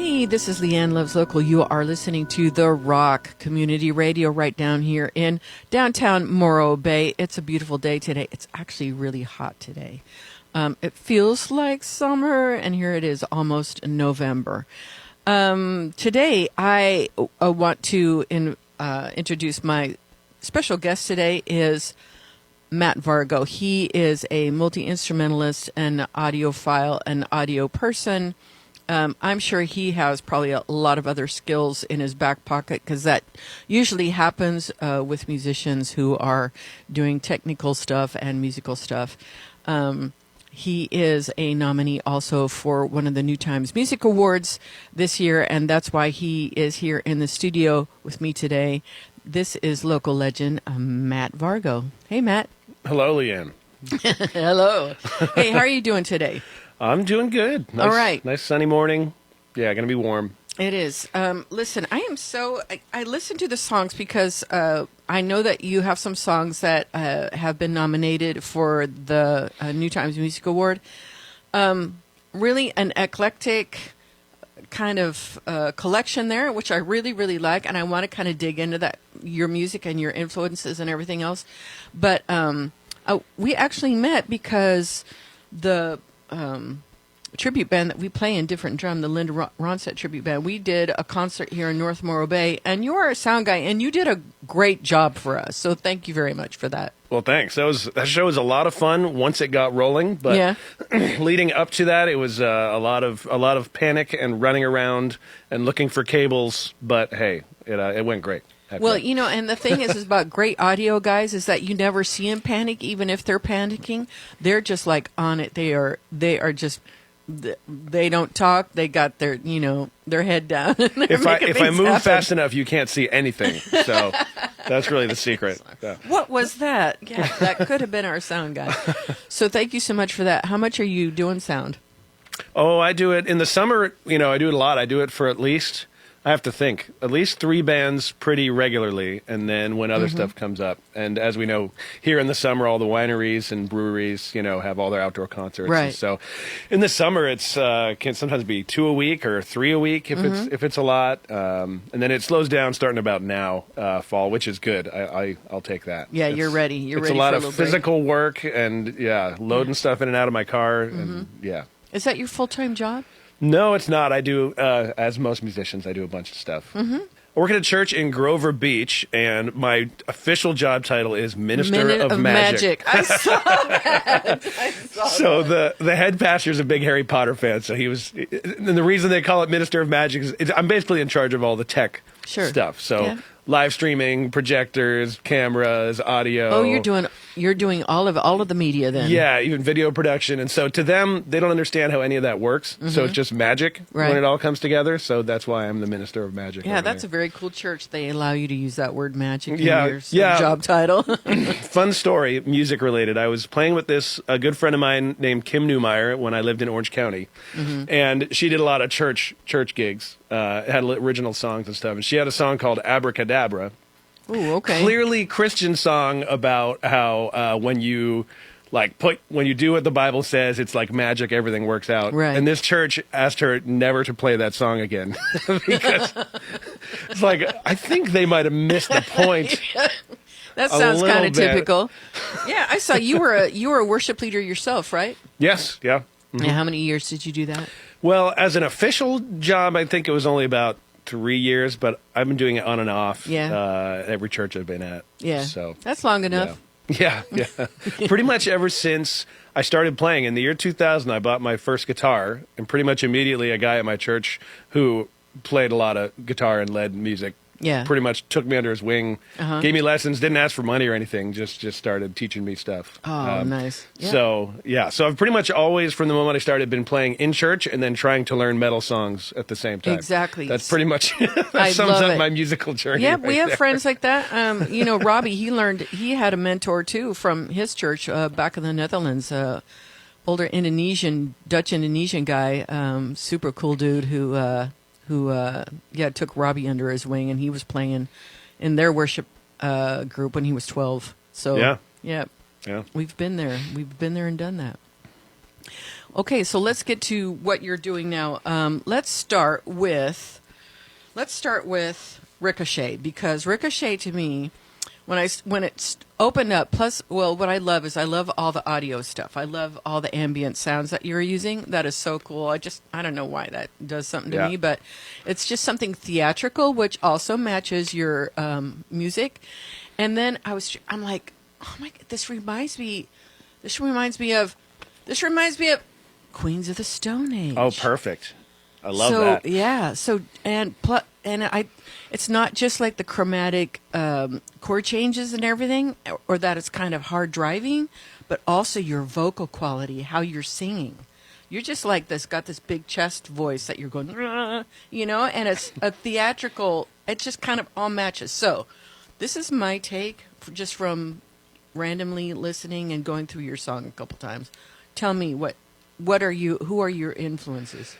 Hey, this is LeeAnn Loves Local. You are listening to The Rock Community Radio right down here in downtown Morro Bay. It's a beautiful day today. It's actually really hot today. It feels like summer, and here it is, almost November. Today, I want to introduce my special guest today is Matt Vargo. He is a multi-instrumentalist and audiophile and audio person. I'm sure he has probably a lot of other skills in his back pocket because that usually happens with musicians who are doing technical stuff and musical stuff. He is a nominee also for one of the New Times Music Awards this year, and that's why he is here in the studio with me today. This is local legend Matt Vargo. Hey, Matt. Hello, LeeAnn. Hello. Hey, how are you doing today? I'm doing good. Nice, all right. Nice sunny morning. Yeah, going to be warm. It is. Listen, I listen to the songs because I know that you have some songs that have been nominated for the New Times Music Award. Really an eclectic kind of collection there, which I really, really like, and I want to kind of dig into that, your music and your influences and everything else. But we actually met because the tribute band that we play in Different Drum, the Linda Ronstadt tribute band, we did a concert here in North Morro Bay, and you're a sound guy, and you did a great job for us. So thank you very much for that. Well, thanks. That show was a lot of fun once it got rolling, but yeah. Leading up to that, it was a lot of panic and running around and looking for cables. But hey, it went great. Well, you know, and the thing is about great audio guys is that you never see them panic, even if they're panicking. They're just like on it. They are just. They don't talk. They got their, their head down. If I move fast enough, you can't see anything. So that's really the secret. Yeah. What was that? Yeah, that could have been our sound guy. So thank you so much for that. How much are you doing sound? Oh, I do it in the summer. I do it a lot. I do it for at least 3 bands pretty regularly, and then when other stuff comes up. And as we know, here in the summer, all the wineries and breweries, have all their outdoor concerts. Right. And so in the summer, it's can sometimes be 2 a week or 3 a week if it's a lot. And then it slows down starting about now, fall, which is good. I'll take that. Yeah, you're ready. You're ready. It's a lot for of physical work and loading stuff in and out of my car. And Is that your full-time job? No, it's not. I do, as most musicians, I do a bunch of stuff. I work at a church in Grover Beach, and my official job title is Minister of Magic. I saw that. So the head pastor is a big Harry Potter fan, so and the reason they call it Minister of Magic is I'm basically in charge of all the tech stuff. So live streaming, projectors, cameras, audio. Oh, you're doing all of the media then. Yeah, even video production. And so to them, they don't understand how any of that works. So it's just magic when it all comes together. So that's why I'm the Minister of Magic. Yeah, that's a very cool church. They allow you to use that word magic in your job title. Fun story, music related. I was playing with a good friend of mine named Kim Newmeyer when I lived in Orange County. And she did a lot of church gigs. Had original songs and stuff. And she had a song called Abracadabra. Ooh, okay. Clearly Christian song about how when you do what the Bible says, it's like magic, everything works out. Right. And this church asked her never to play that song again because it's like I think they might have missed the point. That sounds kind of typical. Yeah, I saw you were a worship leader yourself, right? Yes, yeah. And how many years did you do that? Well, as an official job, I think it was only about 3 years, but I've been doing it on and off. Every church I've been at. Yeah, so that's long enough. Yeah. Pretty much ever since I started playing in the year 2000, I bought my first guitar, and pretty much immediately a guy at my church who played a lot of guitar and led music. Yeah. Pretty much took me under his wing, gave me lessons, didn't ask for money or anything, just started teaching me stuff. Oh, nice. Yeah. So I've pretty much always, from the moment I started, been playing in church and then trying to learn metal songs at the same time. Exactly. That's pretty much, that sums up my musical journey. Yeah, we have friends like that. Robbie, he had a mentor too from his church back in the Netherlands, older Dutch Indonesian guy, super cool dude who took Robbie under his wing, and he was playing in their worship group when he was 12. So yeah, we've been there and done that. Okay, so let's get to what you're doing now. Let's start with Ricochet, because Ricochet to me, when it's opened up. Plus, well, what I love is I love all the audio stuff. I love all the ambient sounds that you're using. That is so cool. I don't know why that does something to me, but it's just something theatrical, which also matches your music. And then I'm like, oh my, this reminds me of Queens of the Stone Age. Oh, perfect. I love that. Yeah. So it's not just like the chromatic chord changes and everything, or that it's kind of hard driving, but also your vocal quality, how you're singing. You're just like this, got this big chest voice that you're going, and it's a theatrical. It just kind of all matches. So this is my take, just from randomly listening and going through your song a couple times. Tell me who are your influences?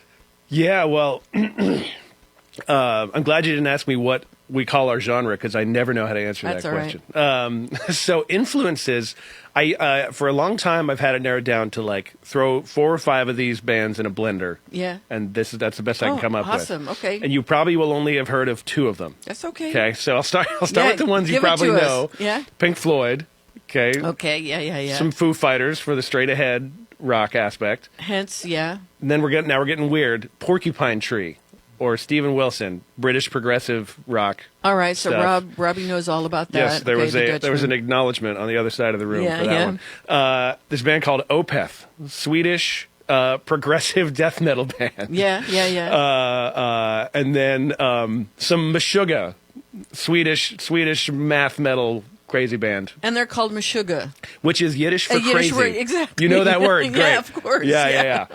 Yeah, well, I'm glad you didn't ask me what we call our genre, because I never know how to answer that question. Right. So influences, for a long time I've had it narrowed down to like throw 4 or 5 of these bands in a blender. Yeah. And that's the best I can come up with. Awesome. Okay. And you probably will only have heard of 2 of them. That's okay. Okay. So I'll start with the ones you probably know. Yeah. Pink Floyd. Okay. Okay. Yeah. Some Foo Fighters for the straight ahead rock aspect. Hence, yeah. And then we're getting weird. Porcupine Tree, or Steven Wilson, British progressive rock. All right, so stuff. Robbie knows all about that. Yes, there was an acknowledgement on the other side of the room for that one. This band called Opeth, Swedish progressive death metal band. Yeah. And then some Meshuggah, Swedish math metal crazy band. And they're called Meshuggah, which is Yiddish for crazy. Yiddish word, exactly. You know that word, great. Yeah, of course. Yeah.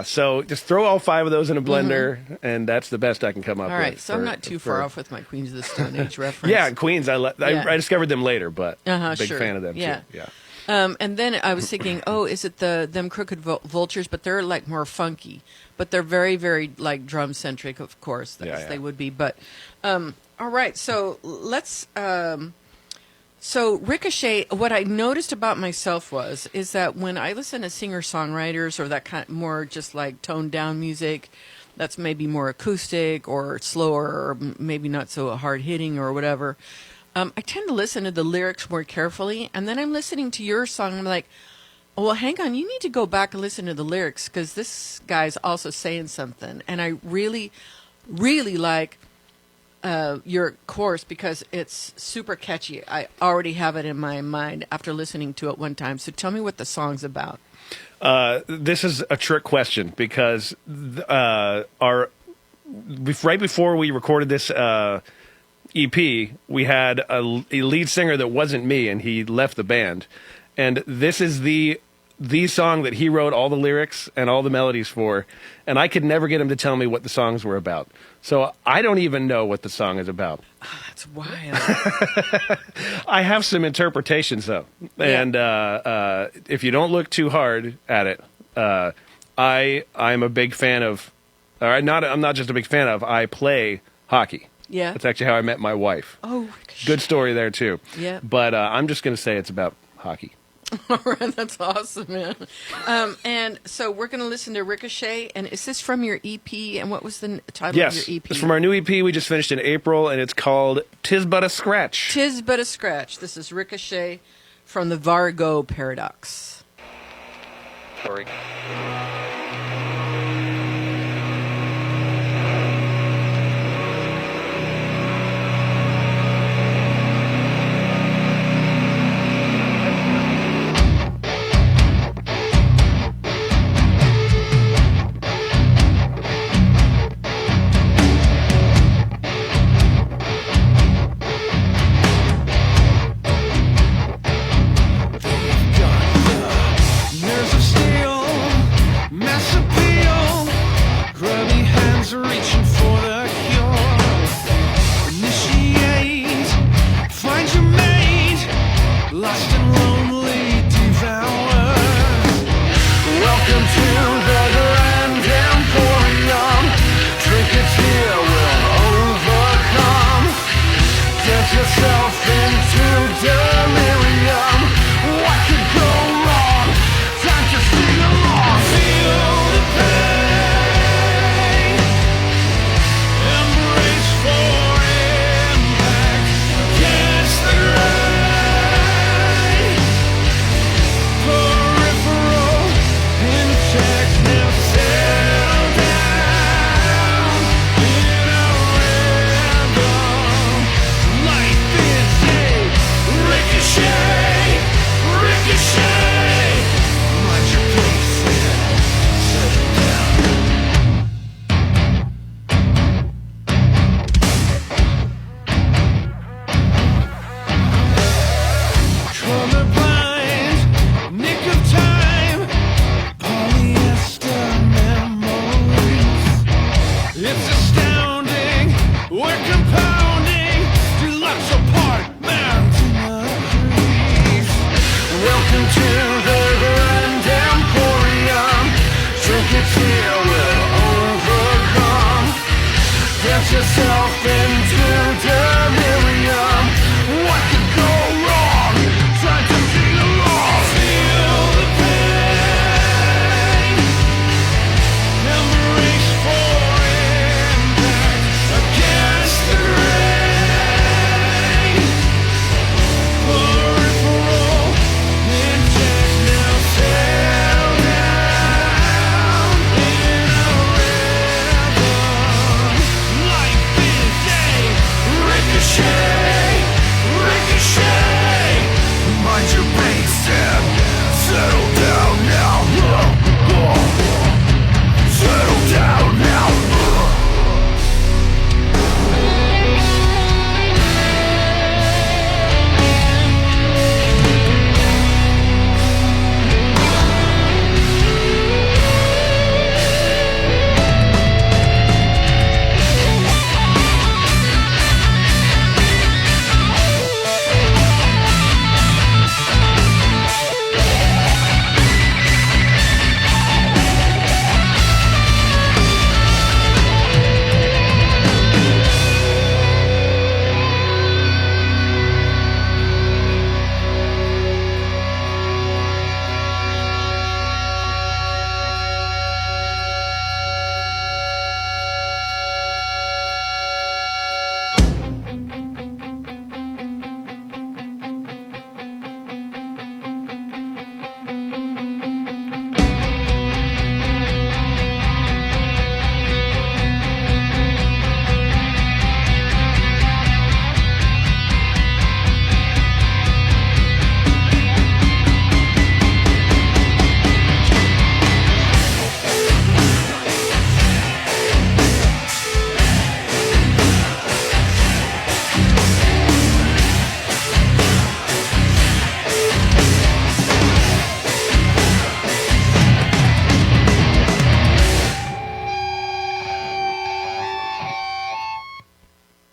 So just throw all 5 of those in a blender, and that's the best I can come up with. All right, so I'm not too far off with my Queens of the Stone Age reference. Yeah, Queens. I discovered them later, but big sure. fan of them too. Yeah. And then I was thinking, is it them Crooked Vultures? But they're like more funky, but they're very, very like drum centric, of course, they would be. But all right, so let's. So Ricochet, what I noticed about myself is that when I listen to singer-songwriters, or that kind of more just like toned down music, that's maybe more acoustic or slower, or maybe not so hard-hitting or whatever, I tend to listen to the lyrics more carefully. And then I'm listening to your song, and I'm like, well, hang on, you need to go back and listen to the lyrics, because this guy's also saying something. And I really, really like your chorus, because it's super catchy. I already have it in my mind after listening to it one time. So tell me what the song's about. This is a trick question, because right before we recorded this EP, we had a lead singer that wasn't me, and he left the band. And this is the song that he wrote all the lyrics and all the melodies for, and I could never get him to tell me what the songs were about. So I don't even know what the song is about. Oh, that's wild. I have some interpretations, though. Yeah. And if you don't look too hard at it, I'm a big fan of, I'm not just a big fan of, I play hockey. Yeah. That's actually how I met my wife. Oh, good story there, too. Yeah. But I'm just going to say it's about hockey. All right, that's awesome, man. And so we're going to listen to Ricochet. And is this from your EP? And what was the title of your EP? It's from our new EP we just finished in April, and it's called 'Tis But a Scratch. 'Tis But a Scratch. This is Ricochet from the Vargo Paradox. Sorry.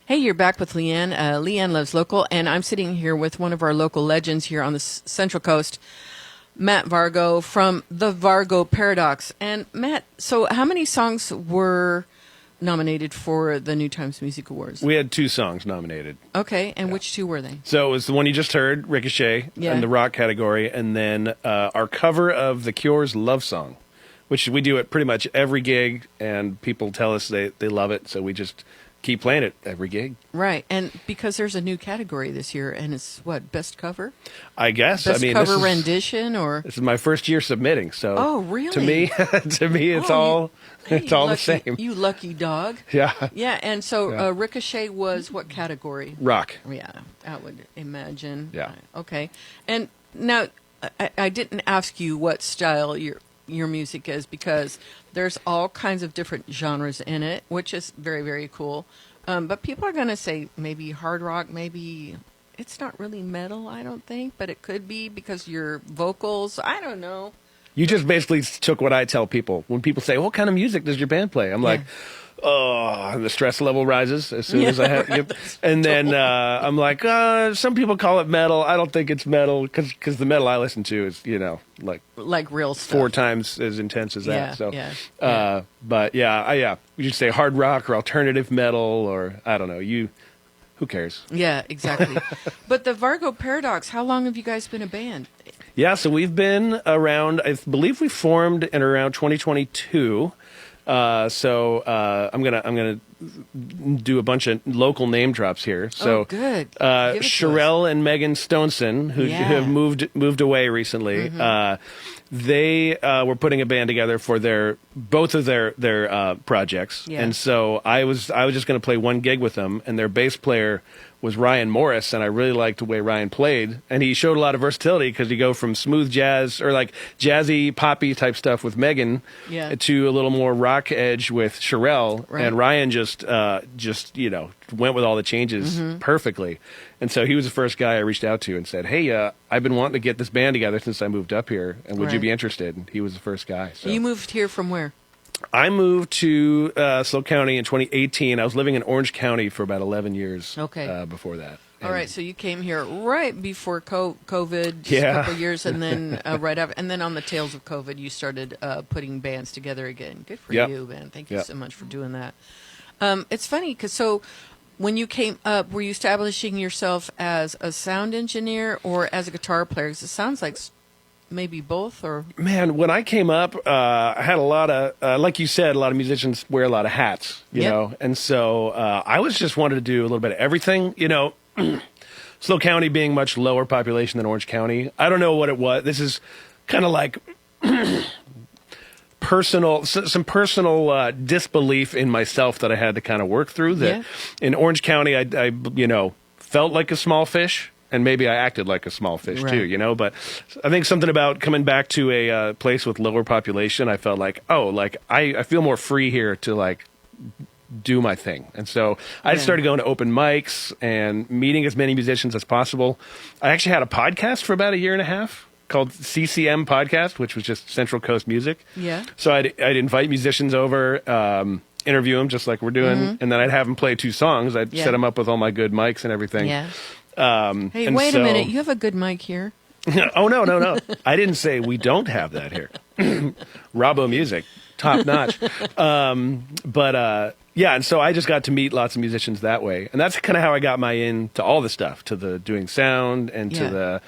Hey, you're back with LeeAnn. LeeAnn Loves Local, and I'm sitting here with one of our local legends here on the Central Coast, Matt Vargo from the Vargo Paradox. And Matt, so how many songs were nominated for the New Times Music Awards? We had 2 songs nominated. Okay, and which 2 were they? So it was the one you just heard, Ricochet, in the rock category, and then our cover of The Cure's Love Song, which we do at pretty much every gig, and people tell us they love it, so we just keep playing it every gig. Right, and because there's a new category this year, and it's what, best cover? I guess. Best I mean, cover rendition, or this is my first year submitting, so oh, really? To me, it's all lucky, the same. You lucky dog. Yeah, yeah. And so Ricochet was what category? Rock. Yeah, I would imagine. Yeah. Okay, and now I didn't ask you what style your music is, because there's all kinds of different genres in it, which is very, very cool. But people are going to say maybe hard rock, maybe it's not really metal, I don't think, but it could be because your vocals, I don't know. You just basically took what I tell people. When people say, what kind of music does your band play? I'm like, oh, and the stress level rises as soon as I have. And then I'm like, some people call it metal. I don't think it's metal because the metal I listen to is, like real stuff. 4 times as intense as that. But we should say hard rock or alternative metal or I don't know. Who cares? Yeah, exactly. But the Vargo Paradox, how long have you guys been a band? Yeah, so we've been around. I believe we formed in around 2022. I'm gonna do a bunch of local name drops here. So good. Give it to Sherelle and Megan Stoneson, who have moved away recently. They were putting a band together for both of their projects, and so I was just going to play one gig with them, and their bass player was Ryan Morris, and I really liked the way Ryan played, and he showed a lot of versatility because you go from smooth jazz or like jazzy poppy type stuff with Megan to a little more rock edge with Sherelle, and Ryan just went with all the changes perfectly. And so he was the first guy I reached out to and said, hey, I've been wanting to get this band together since I moved up here, and would you be interested? And he was the first guy. So. You moved here from where? I moved to Slow County in 2018. I was living in Orange County for about 11 years before that. All right, so you came here right before COVID, just a couple of years, and then right after, and then on the tails of COVID, you started putting bands together again. Good for you, man. Thank you so much for doing that. It's funny because when you came up, were you establishing yourself as a sound engineer or as a guitar player? Because it sounds like maybe both, or man, when I came up, I had a lot of like you said, a lot of musicians wear a lot of hats, you know, and so I was just wanted to do a little bit of everything, you know. Slow County being much lower population than Orange County, I don't know what it was. This is kind of like some personal disbelief in myself that I had to kind of work through. That in Orange County, I felt like a small fish. And maybe I acted like a small fish too, you know. But I think something about coming back to a place with lower population, I felt like, I feel more free here to like do my thing. And so I started going to open mics and meeting as many musicians as possible. I actually had a podcast for about a year and a half called CCM Podcast, which was just Central Coast music. Yeah. So I'd invite musicians over, interview them just like we're doing, and then I'd have them play 2 songs. I'd set them up with all my good mics and everything. Yeah. Hey, wait a minute. You have a good mic here. Oh, no. I didn't say we don't have that here. Robbo Music, top notch. And so I just got to meet lots of musicians that way. And that's kind of how I got my in to all the stuff, to the doing sound and to the,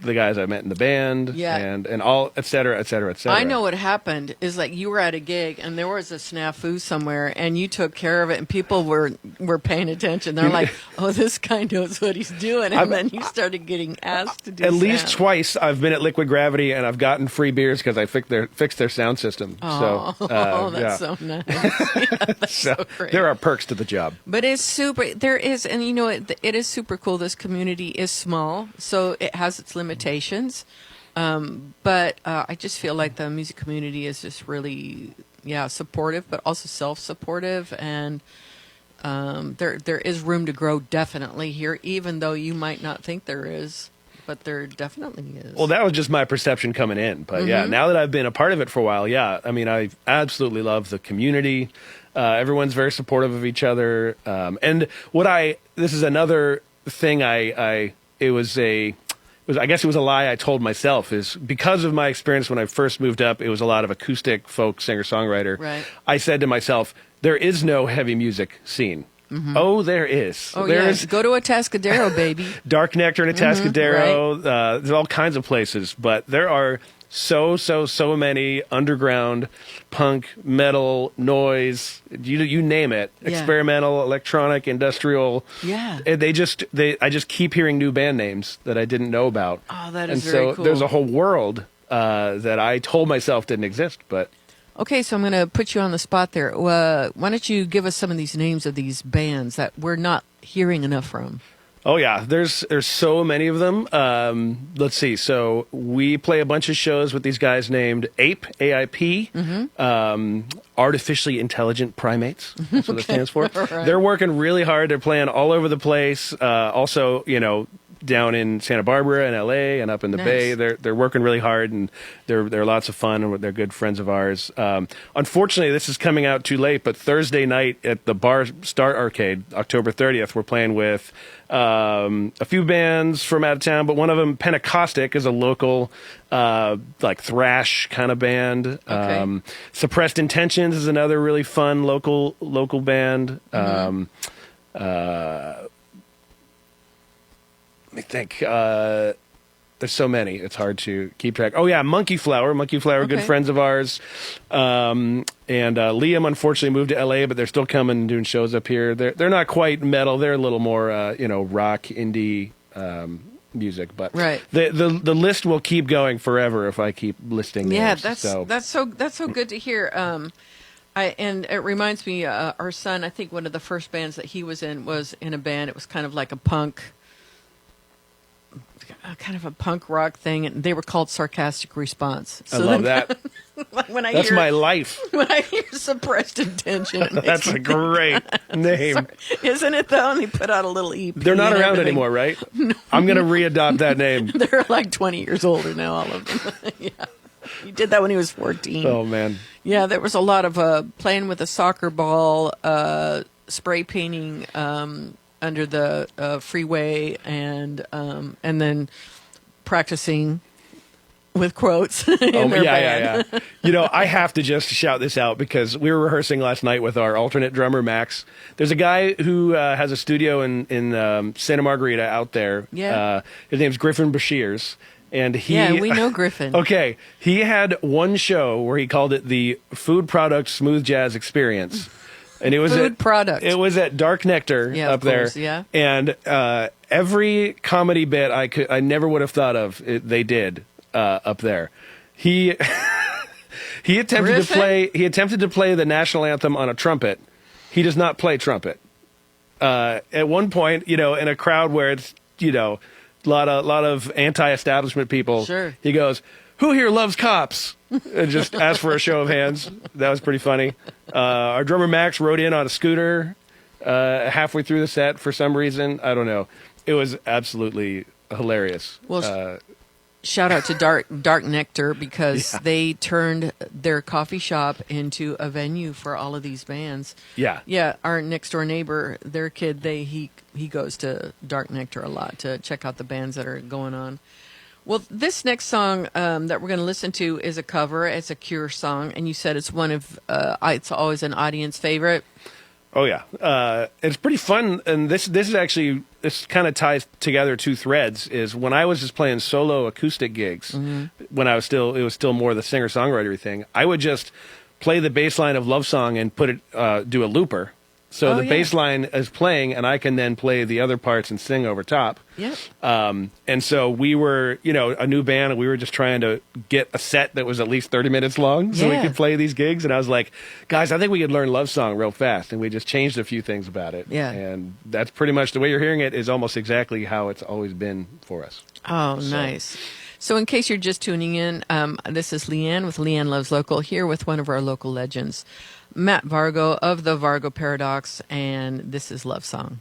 the guys I met in the band and all, et cetera, et cetera, et cetera. I know what happened is like you were at a gig and there was a snafu somewhere and you took care of it and people were paying attention. They're like, oh, this guy knows what he's doing. And then you started getting asked to do At least twice I've been at Liquid Gravity and I've gotten free beers because I fixed their sound system. Oh, that's so nice. That's so great. There are perks to the job. But it's super, there is, and it is super cool. This community is small, so it has its limitations. But I just feel like the music community is just really, supportive, but also self-supportive, and there is room to grow definitely here, even though you might not think there is, but there definitely is. Well, that was just my perception coming in, but now that I've been a part of it for a while, I mean, I absolutely love the community. Everyone's very supportive of each other, and this is another thing I guess it was a lie I told myself, is because of my experience when I first moved up, it was a lot of acoustic folk singer-songwriter. Right. I said to myself, there is no heavy music scene. Mm-hmm. Oh, there is. Oh, yes. Go to Atascadero, baby. Dark Nectar in Atascadero. Right. There's all kinds of places, but there are so many underground punk, metal, noise, you name it, experimental, electronic, industrial. Yeah. I just keep hearing new band names that I didn't know about. Oh, that is very cool. And so there's a whole world that I told myself didn't exist, but... Okay, so I'm going to put you on the spot there. Why don't you give us some of these names of these bands that we're not hearing enough from? Oh, yeah. There's so many of them. Let's see. So we play a bunch of shows with these guys named AIP, A-I-P, Artificially Intelligent Primates. That's what it stands for. Right. They're working really hard. They're playing all over the place. Also, down in Santa Barbara and LA and up in the Bay. They're working really hard, and they're lots of fun, and they're good friends of ours. Unfortunately, this is coming out too late, but Thursday night at the Bar Start Arcade, October 30th, we're playing with a few bands from out of town, but one of them, Pentecostic, is a local like thrash kind of band. Okay. Suppressed Intentions is another really fun local band. Let me think. there's so many. It's hard to keep track. Oh yeah, Monkey Flower, Okay. good friends of ours. And Liam unfortunately moved to LA, but they're still coming and doing shows up here. They're not quite metal. They're a little more rock indie music. But Right. the list will keep going forever if I keep listing Yeah, names. that's so good to hear. And it reminds me, our son. I think one of the first bands that he was in a band. It was kind of like a punk, kind of a punk rock thing, and they were called Sarcastic Response. I love that. When I That's hear my life. when I hear Suppressed Intention, it makes That's me a great name. isn't it though? And they put out a little EP. They're not and around everything. anymore, right? I'm going to readopt that name. They're like 20 years older now, all of them. Yeah. He did that when he was 14. Oh, man. Yeah, there was a lot of playing with a soccer ball, spray painting under the freeway, and then practicing with quotes in their band. Yeah. I have to just shout this out because we were rehearsing last night with our alternate drummer, Max. There's a guy who has a studio in Santa Margarita out there. Yeah. His name's Griffin Bashirs. And Yeah, we know Griffin. Okay. He had one show where he called it the Food Product Smooth Jazz Experience. And it was Food Product. It was at Dark Nectar Yeah, up of course, there. yeah. And every comedy bit I never would have thought of, they did up there. He he attempted to play the national anthem on a trumpet. He does not play trumpet. At one point, in a crowd where it's a lot of anti-establishment people, Sure. he goes, "Who here loves cops?" And just asked for a show of hands. That was pretty funny. Our drummer Max rode in on a scooter halfway through the set for some reason. I don't know. It was absolutely hilarious. Well, shout out to Dark Nectar because they turned their coffee shop into a venue for all of these bands. Yeah. Yeah, our next door neighbor, their kid, he goes to Dark Nectar a lot to check out the bands that are going on. Well, this next song that we're going to listen to is a cover. It's a Cure song, and you said it's one of it's always an audience favorite. Oh yeah, it's pretty fun, and this is actually, this kind of ties together two threads. Is when I was just playing solo acoustic gigs, when it was still more the singer songwriter thing. I would just play the bass line of Love Song and put it do a looper, so the bass line is playing, and I can then play the other parts and sing over top. Yep. And so we were, a new band, and we were just trying to get a set that was at least 30 minutes long so we Yeah. could play these gigs. And I was like, guys, I think we could learn Love Song real fast. And we just changed a few things about it. Yeah. And that's pretty much the way you're hearing it is almost exactly how it's always been for us. Oh, nice. So in case you're just tuning in, this is LeeAnn with LeeAnn Loves Local, here with one of our local legends, Matt Vargo of the Vargo Paradox, and this is Love Song.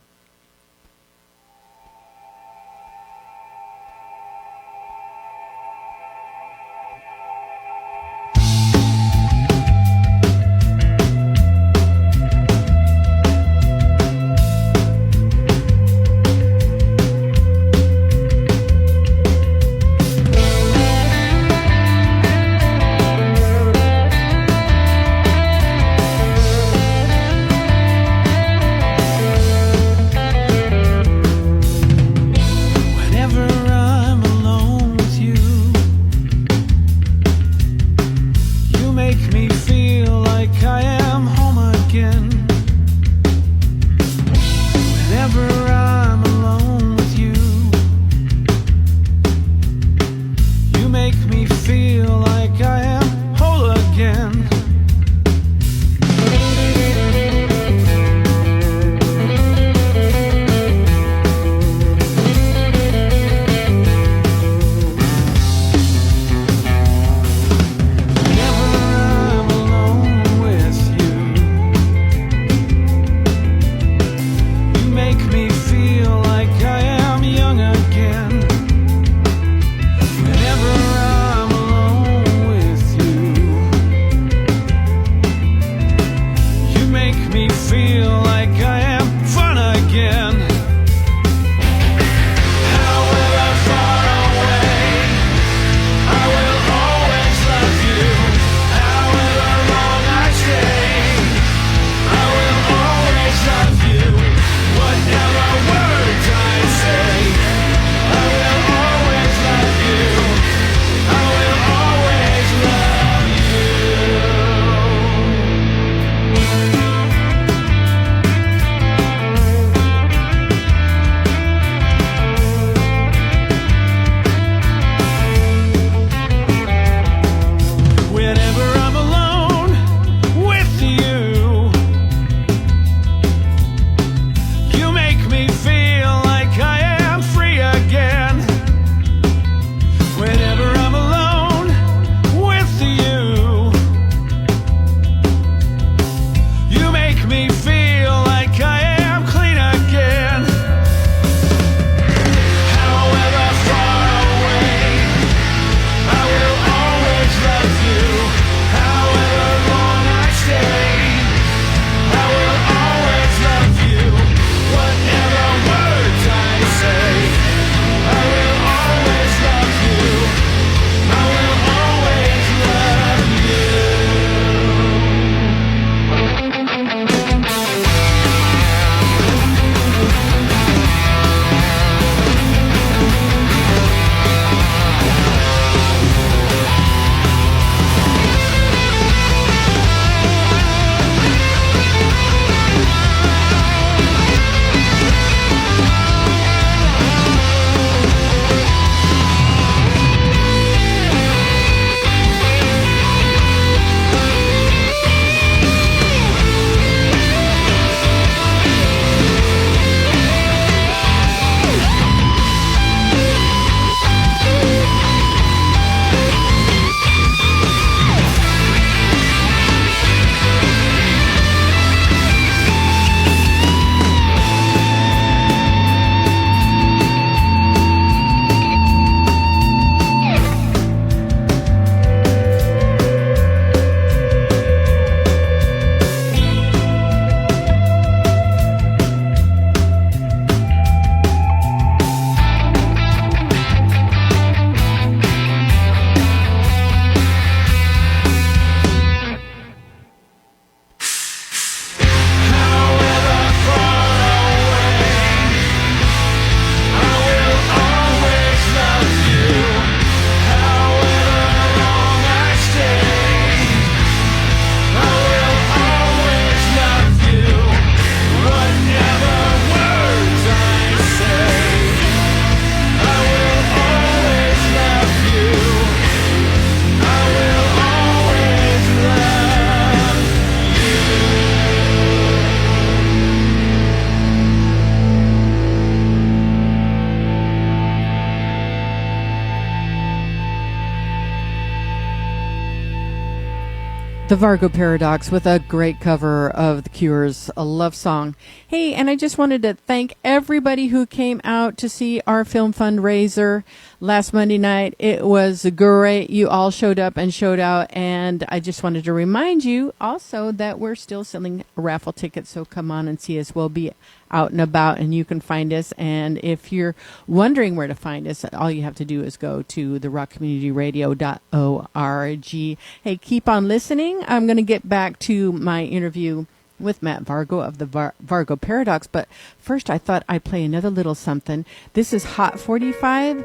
The Vargo Paradox with a great cover of The Cure's A Love Song. Hey, and I just wanted to thank everybody who came out to see our film fundraiser last Monday night. It was great. You all showed up and showed out, and I just wanted to remind you also that we're still selling raffle tickets, so come on and see us. We'll be out and about, and you can find us. And if you're wondering where to find us, all you have to do is go to therockcommunityradio.org. Hey, keep on listening. I'm going to get back to my interview with Matt Vargo of the Vargo Paradox, but first I thought I'd play another little something. This is Hot 45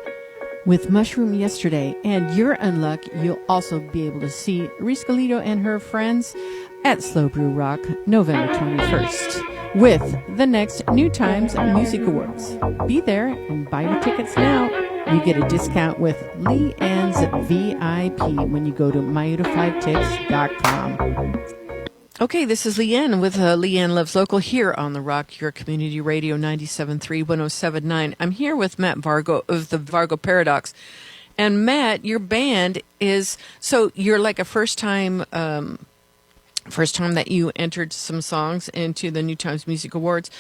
with Mushroom Yesterday, and you're in luck. You'll also be able to see Reese Galito and her friends at Slow Brew Rock November 21st with the next New Times Music Awards. Be there and buy your tickets now. You get a discount with LeeAnn's VIP when you go to myuta5tix.com. Okay, this is LeeAnn with LeeAnn Loves Local here on the Rock, your community radio 97.3, 107.9. I'm here with Matt Vargo of the Vargo Paradox. And Matt, your band is, so you're like a first time that you entered some songs into the New Times Music Awards.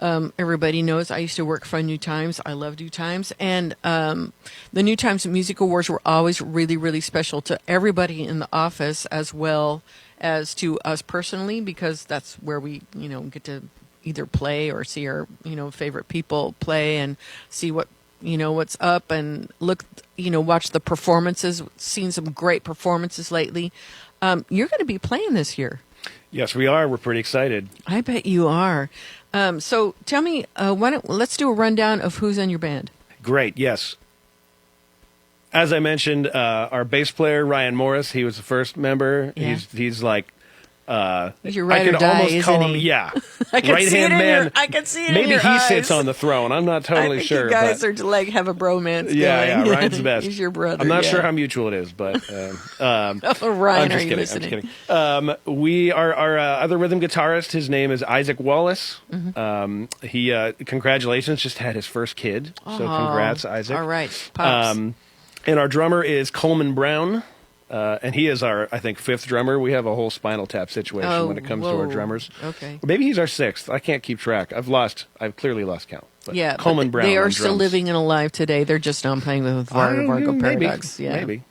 Everybody knows I used to work for New Times. I love New Times. And the New Times Music Awards were always really, really special to everybody in the office as well as to us personally, because that's where we, get to either play or see our, favorite people play and see what, what's up and look, watch the performances. Seen some great performances lately. You're going to be playing this year. Yes, we are. We're pretty excited. I bet you are. So tell me, let's do a rundown of who's in your band. Great. Yes. As I mentioned, our bass player, Ryan Morris, he was the first member. Yeah. He's like, he's your ride or die, isn't he? Yeah. I can right see hand it in man. I can see it Maybe in your he eyes. sits on the throne. I'm not totally I think sure. You guys but, are to have a bromance going. Yeah, Ryan's the best. He's your brother. I'm not sure how mutual it is, but Ryan, are you listening? I'm just kidding. We our other rhythm guitarist. His name is Isaac Wallace. Mm-hmm. He congratulations, just had his first kid. So congrats, Isaac. All right, pops. And our drummer is Coleman Brown. And he is our, I think, fifth drummer. We have a whole Spinal Tap situation when it comes to our drummers. Okay. Or maybe he's our sixth. I can't keep track. I've clearly lost count. But Yeah, Coleman Brown. They are on still drums. living and alive today. They're just not playing with Vargo Paradox. Yeah. Maybe.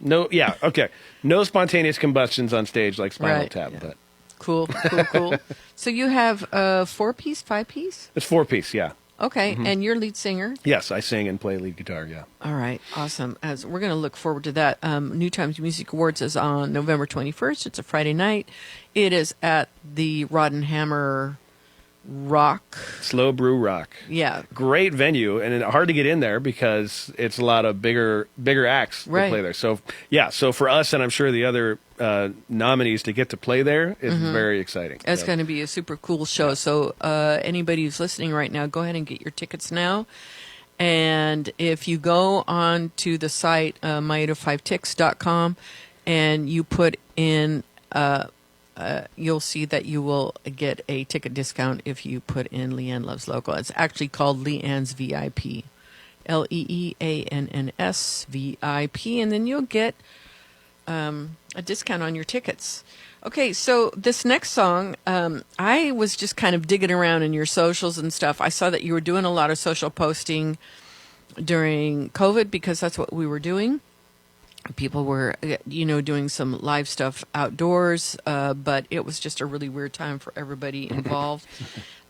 No. Yeah. Okay. No spontaneous combustions on stage like Spinal Right, Tap, yeah. but Cool. So you have a 4-piece, 5-piece? it's 4-piece. Yeah. Okay, Mm-hmm. and you're lead singer. Yes, I sing and play lead guitar. Yeah. All right, awesome. As we're going to look forward to that. New Times Music Awards is on November 21st. It's a Friday night. It is at the Rod and Hammer Rock. Slow Brew Rock. Yeah. Great venue, and hard to get in there because it's a lot of bigger acts that Right. play there. So yeah, so for us, and I'm sure the other nominees to get to play there is very exciting. It's So, going to be a super cool show. So anybody who's listening right now, go ahead and get your tickets now. And if you go on to the site, myuta5tix.com, and you put in, you'll see that you will get a ticket discount if you put in LeeAnn Loves Local. It's actually called LeeAnn's VIP. LeeAnns VIP. And then you'll get a discount on your tickets. Okay, so this next song, I was just kind of digging around in your socials and stuff. I saw that you were doing a lot of social posting during COVID because that's what we were doing. People were, doing some live stuff outdoors, but it was just a really weird time for everybody involved.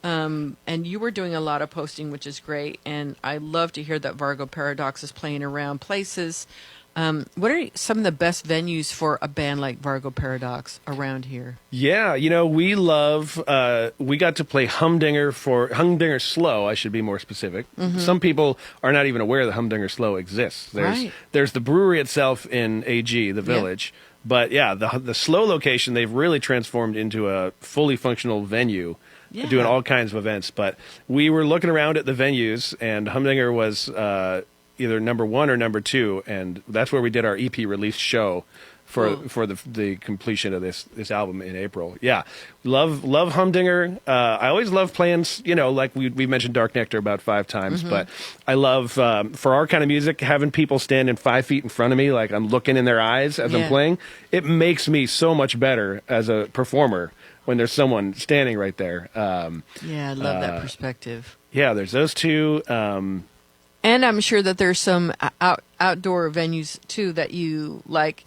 And you were doing a lot of posting, which is great. And I love to hear that Vargo Paradox is playing around places. What are some of the best venues for a band like Vargo Paradox around here? Yeah, we love. We got to play Humdinger Slow. I should be more specific. Mm-hmm. Some people are not even aware that Humdinger Slow exists. Right. There's the brewery itself in AG, the village. But yeah, the Slow location they've really transformed into a fully functional venue. Yeah. Doing all kinds of events. But we were looking around at the venues, and Humdinger was either number 1 or number 2, and that's where we did our EP release show Cool. for the completion of this album in April. Yeah, love Humdinger. I always love playing. Like we mentioned Dark Nectar about 5 times, but I love for our kind of music having people standing 5 feet in front of me, like I'm looking in their eyes as I'm Yeah. playing. It makes me so much better as a performer when there's someone standing right there. Yeah, I love that perspective. Yeah, there's those two. And I'm sure that there's some outdoor venues too that you like,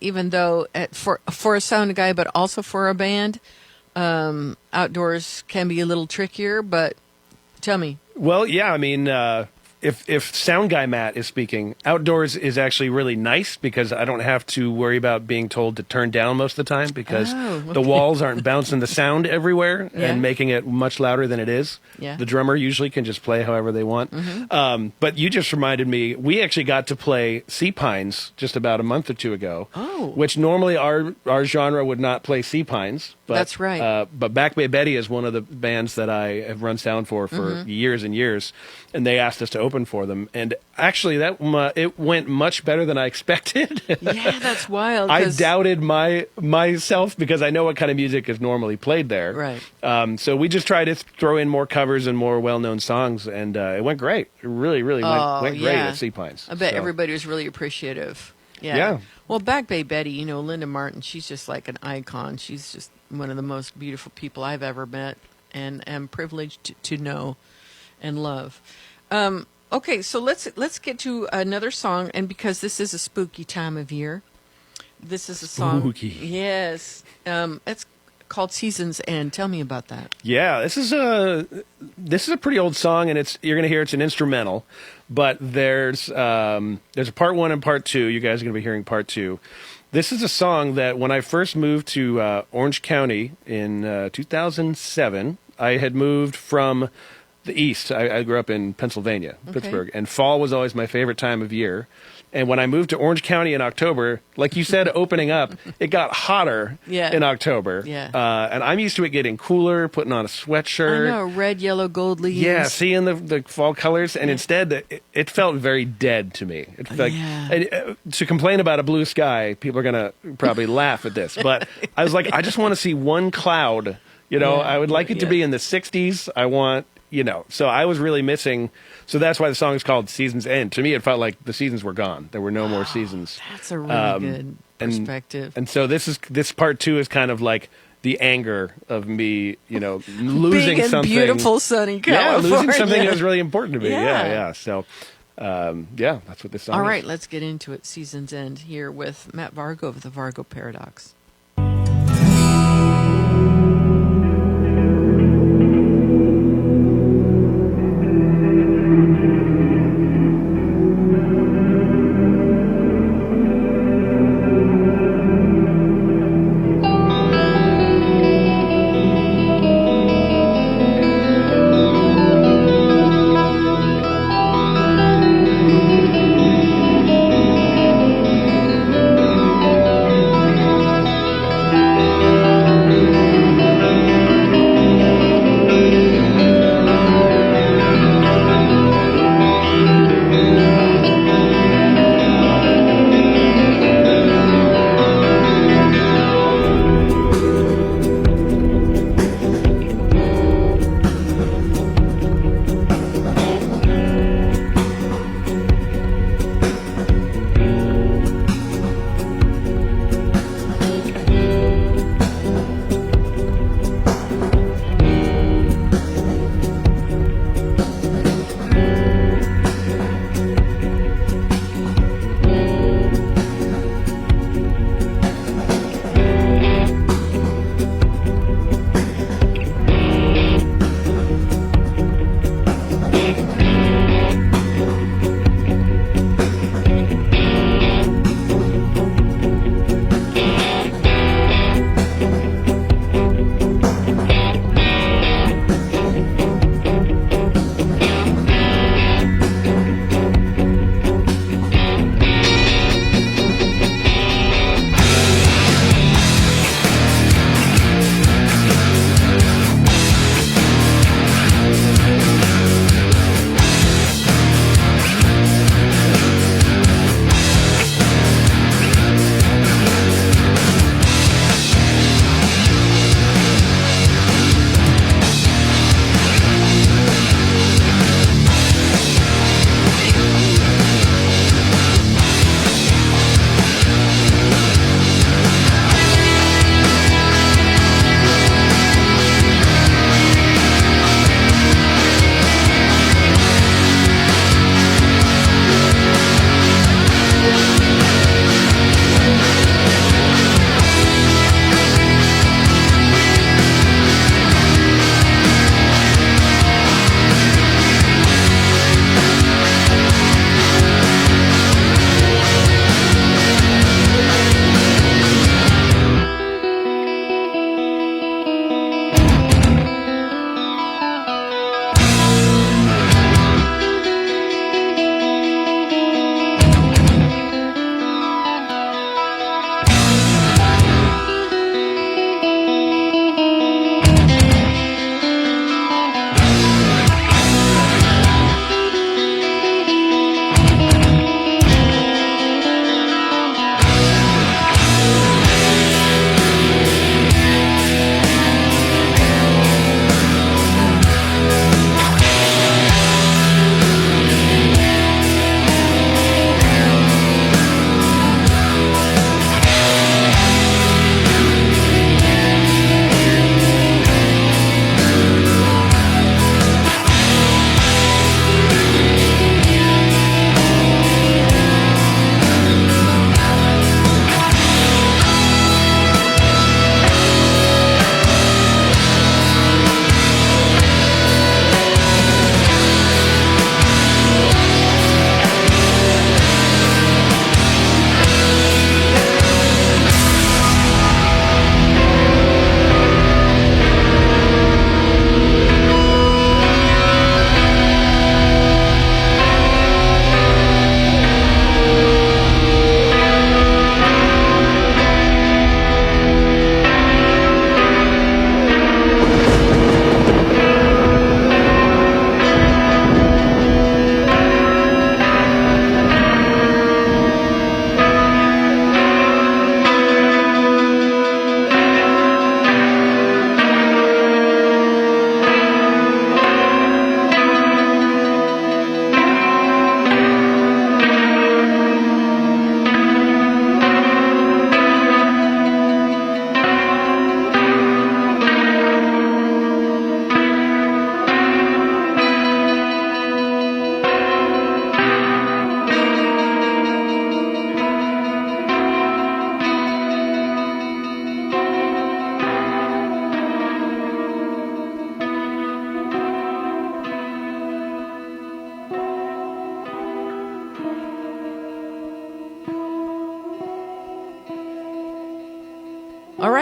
even though for a sound guy, but also for a band. Outdoors can be a little trickier, but tell me. Well, yeah, I mean, if sound guy Matt is speaking, outdoors is actually really nice because I don't have to worry about being told to turn down most of the time because the walls aren't bouncing the sound everywhere and making it much louder than it is. Yeah. The drummer usually can just play however they want. But you just reminded me, we actually got to play Sea Pines just about a month or two ago, which normally our genre would not play Sea Pines. But, That's right. But Back Bay Betty is one of the bands that I have run sound for years and years, and they asked us to open for them. And actually, it went much better than I expected. Yeah, that's wild. I doubted myself because I know what kind of music is normally played there. Right. So we just tried to throw in more covers and more well-known songs, and it went great. It really, really went great at Sea Pines. I bet everybody was really appreciative. Yeah. Well, Back Bay Betty, Linda Martin, she's just like an icon. She's just one of the most beautiful people I've ever met and am privileged to know and love. Okay, so let's get to another song, and because this is a spooky time of year, this is a song. Spooky. Yes. It's called Season's End. Tell me about that. Yeah, this is a pretty old song, and you're going to hear it's an instrumental, but there's a part 1 and part 2. You guys are going to be hearing part 2. This is a song that when I first moved to Orange County in 2007, I had moved from the East. I grew up in Pennsylvania, Pittsburgh, and fall was always my favorite time of year. And when I moved to Orange County in October, like you said, opening up, it got hotter in October. Yeah. And I'm used to it getting cooler, putting on a sweatshirt. I know, red, yellow, gold leaves. Yeah, seeing the fall colors. And instead, it felt very dead to me. It's like, to complain about a blue sky, people are going to probably laugh at this. But I was like, I just want to see one cloud. I would like it to be in the 60s. I want... so I was really missing. So that's why the song is called Season's End. To me, it felt like the seasons were gone. There were no more seasons. That's a really good perspective. And so this part 2 is kind of like the anger of me, losing being in something. Beautiful sunny California. Yeah, losing something that was really important to me. Yeah. Yeah. So, that's what this song is. All right, let's get into it. Season's End here with Matt Vargo of the Vargo Paradox.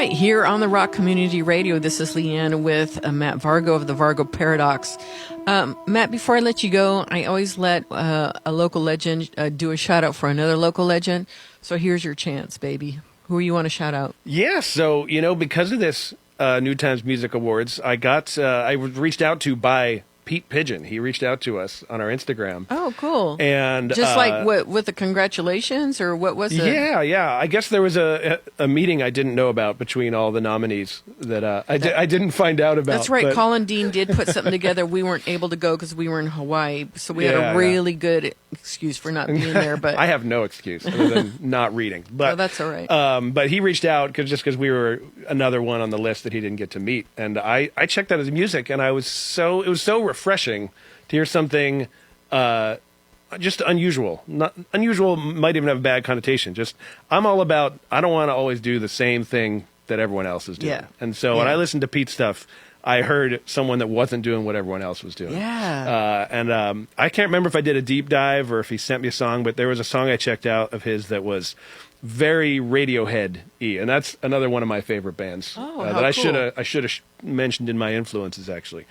right, here on the Rock Community Radio, this is LeeAnn with Matt Vargo of the Vargo Paradox. Matt, before I let you go, I always let a local legend do a shout out for another local legend. So here's your chance, baby. Who you want to shout out? Yeah, so, because of this New Times Music Awards, I was reached out to by Pete Pigeon. He reached out to us on our Instagram. Oh, cool. And just like with the congratulations, or what was it? Yeah. I guess there was a meeting I didn't know about between all the nominees that I didn't find out about. That's right. But Colin Dean did put something together. We weren't able to go because we were in Hawaii, so we had a really good excuse for not being there. But I have no excuse other than not reading. But that's all right. But he reached out because we were another one on the list that he didn't get to meet, and I checked out his music, and it was so refreshing to hear something just unusual. Not unusual might even have a bad connotation. Just I don't want to always do the same thing that everyone else is doing. Yeah. And so when I listened to Pete's stuff, I heard someone that wasn't doing what everyone else was doing. Yeah. And I can't remember if I did a deep dive or if he sent me a song, but there was a song I checked out of his that was very Radiohead-y, and that's another one of my favorite bands that I should have mentioned in my influences, actually.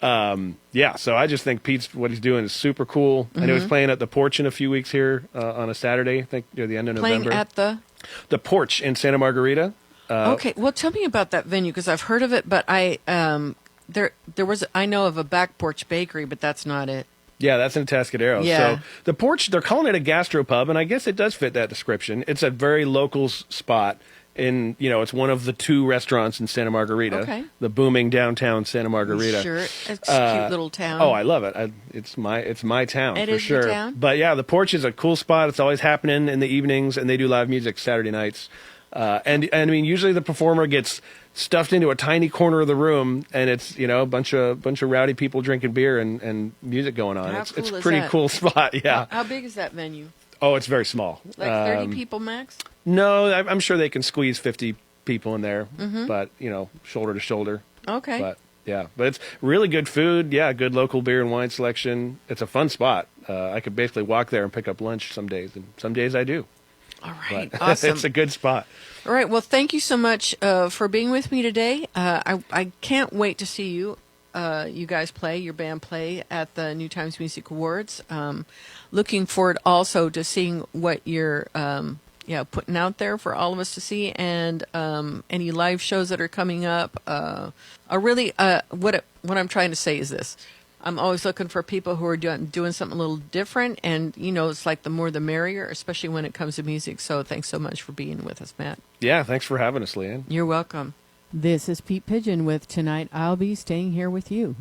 So I just think what he's doing is super cool. I know he's playing at the Porch in a few weeks here on a Saturday, I think near the end of November. Playing at the Porch in Santa Margarita. Okay, well, tell me about that venue, because I've heard of it, but I know of a Back Porch Bakery, but that's not it. Yeah, that's in Atascadero. Yeah. So the Porch, they're calling it a gastropub, and I guess it does fit that description. It's a very local spot. It's one of the two restaurants in Santa Margarita. Okay. The booming downtown Santa Margarita. Sure, it's a cute little town. Oh, I love it. It's my town it for is sure. Your town? But yeah, the Porch is a cool spot. It's always happening in the evenings, and they do live music Saturday nights. And I mean, usually the performer gets stuffed into a tiny corner of the room, and it's a bunch of rowdy people drinking beer and music going on. It's a pretty cool spot. Yeah. How big is that venue? Oh, it's very small. Like 30 people max? No, I'm sure they can squeeze 50 people in there, but shoulder to shoulder. Okay. But it's really good food. Yeah, good local beer and wine selection. It's a fun spot. I could basically walk there and pick up lunch some days, and some days I do. All right, but awesome. It's a good spot. All right, well, thank you so much for being with me today. I can't wait to see you guys play, your band play at the New Times Music Awards. Looking forward also to seeing what you're putting out there for all of us to see, and any live shows that are coming up. What I'm trying to say is this. I'm always looking for people who are doing something a little different, and it's like the more the merrier, especially when it comes to music. So thanks so much for being with us, Matt. Yeah, thanks for having us, LeeAnn. You're welcome. This is Pete Pigeon with Tonight I'll Be Staying Here With You.